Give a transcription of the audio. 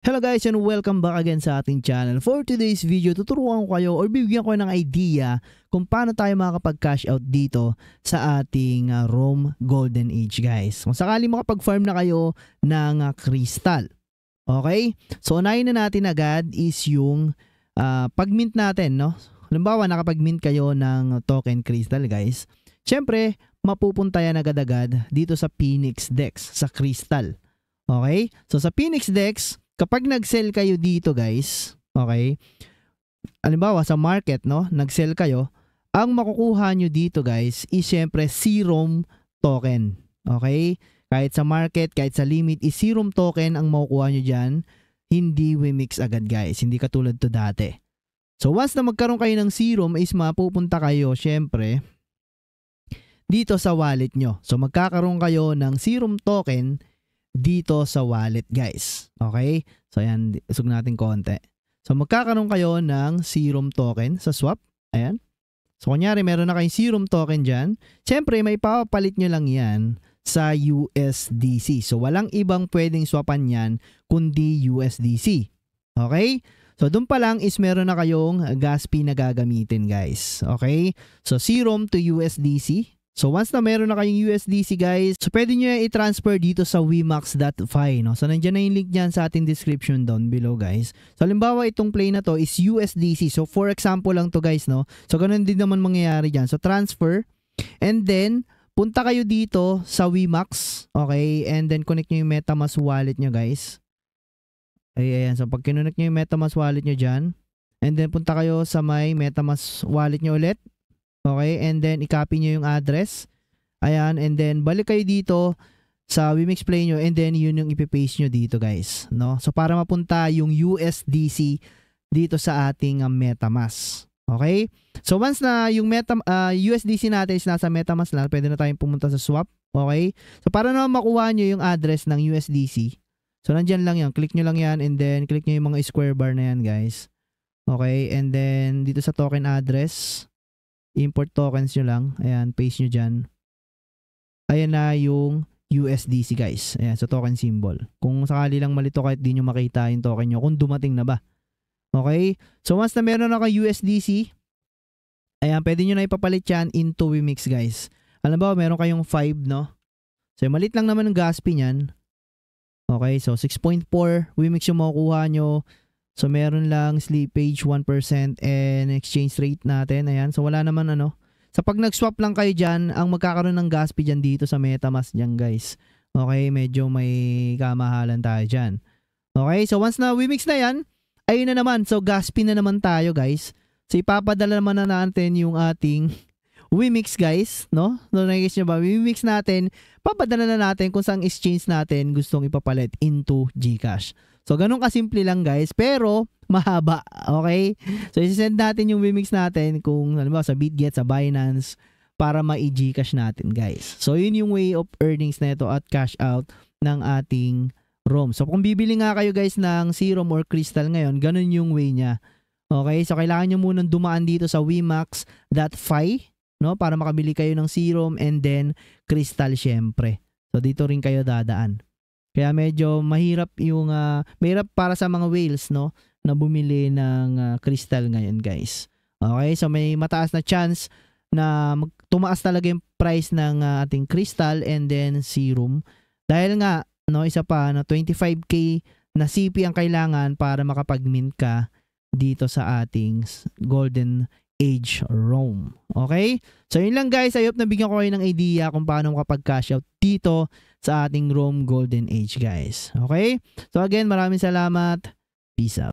Hello guys and welcome back again sa ating channel. For today's video, tuturuan ko kayo or bibigyan ko ng idea kung paano tayo makakapag-cash out dito sa ating Rome Golden Age guys. Kung sakali makapag-farm na kayo ng crystal. Okay? So unahin na natin agad is yung pag-mint natin, no? Halimbawa nakapag-mint kayo ng token crystal guys. Siyempre, mapupunta yan agad-agad dito sa Phoenix Dex, sa crystal. Okay? So sa Phoenix Dex, kapag nag-sell kayo dito guys, okay, halimbawa sa market, no, nag-sell kayo, ang makukuha nyo dito guys is syempre Serum token. Okay? Kahit sa market, kahit sa limit, is Serum token ang makukuha nyo dyan. Hindi Wimix agad guys. Hindi katulad to dati. So once na magkaroon kayo ng Serum is mapupunta kayo syempre dito sa wallet nyo. So magkakaroon kayo ng Serum token dito sa wallet guys. Okay? So ayan, isog natin konti. So magkakaroon kayo ng Serum token sa swap. Ayan. So kunyari meron na kayong Serum token dyan. Siyempre may papapalit nyo lang yan sa USDC. So walang ibang pwedeng swapan yan kundi USDC. Okay? So doon pa lang is meron na kayong gas fee na gagamitin guys. Okay? So Serum to USDC. So once na meron na kayong USDC guys, so pwede nyo yung i-transfer dito sa wemax.fi, no? So nandiyan na yung link dyan sa ating description down below guys. So halimbawa itong play na to is USDC. So for example lang to guys, no? So ganun din naman mangyayari dyan. So transfer and then punta kayo dito sa Wemax, okay? And then connect nyo yung MetaMask wallet nyo guys. Ayan, so pag kinonect nyo yung MetaMask wallet nyo dyan, and then punta kayo sa may MetaMask wallet nyo ulit. Okay, and then i-copy nyo yung address. Ayan, and then balik kayo dito sa Wimix Play nyo and then yun yung ipipaste nyo dito guys, no? So para mapunta yung USDC dito sa ating MetaMask. Okay? So once na yung USDC natin is nasa MetaMask na, pwede na tayong pumunta sa swap. Okay? So para naman makuha nyo yung address ng USDC, so nandyan lang yan. Click nyo lang yan and then click nyo yung mga square bar na yan guys. Okay? And then dito sa token address, import tokens nyo lang. Ayan, paste nyo dyan. Ayan na yung USDC guys. Ayan, so token symbol. Kung sakali lang malito kahit di nyo makita yung token nyo, kung dumating na ba. Okay? So once na meron na kayo USDC, ayan, pwede nyo na ipapalit yan into Wimix guys. Alam ba, meron kayong 5, no? So malit lang naman ng gas fee nyan. Okay, so 6.4 Wimix yung makukuha nyo. So meron lang slippage 1% and exchange rate natin. Ayan. So wala naman ano. Sa pag nag-swap lang kayo dyan, ang magkakaroon ng gas fee dyan dito sa MetaMask dyan guys. Okay. Medyo may kamahalan tayo dyan. Okay. So once na Wimix na yan, ayun na naman. So gas fee na naman tayo guys. So ipapadala naman na natin yung ating Wimix guys. No? So nakikita nyo ba? Wimix natin. Papadala na natin kung saan exchange natin gustong ipapalit into GCash. So, ganun kasimple lang guys, pero mahaba, okay? So, isi-send natin yung Wimix natin kung halimbawa sa Bitget, sa Binance, para ma-i-Gcash natin guys. So, yun yung way of earnings na ito at cash out ng ating ROM. So, kung bibili nga kayo guys ng Serum or Crystal ngayon, ganun yung way niya. Okay? So, kailangan nyo munang dumaan dito sa wemax.fi, no? Para makabili kayo ng Serum and then Crystal syempre. So, dito rin kayo dadaan. Kaya medyo mahirap yung mahirap para sa mga whales, no, na bumili ng crystal ngayon, guys. Okay? So may mataas na chance na tumaas talaga yung price ng ating crystal and then serum. Dahil nga, no, isa pa na 25k na CP ang kailangan para makapag-mint ka dito sa ating Golden Age Rome. Okay? So yun lang guys, I hope nabigyan ko kayo ng idea kung paano makapag-cash out dito sa ating Rome Golden Age guys. Okay? So again, maraming salamat. Peace out.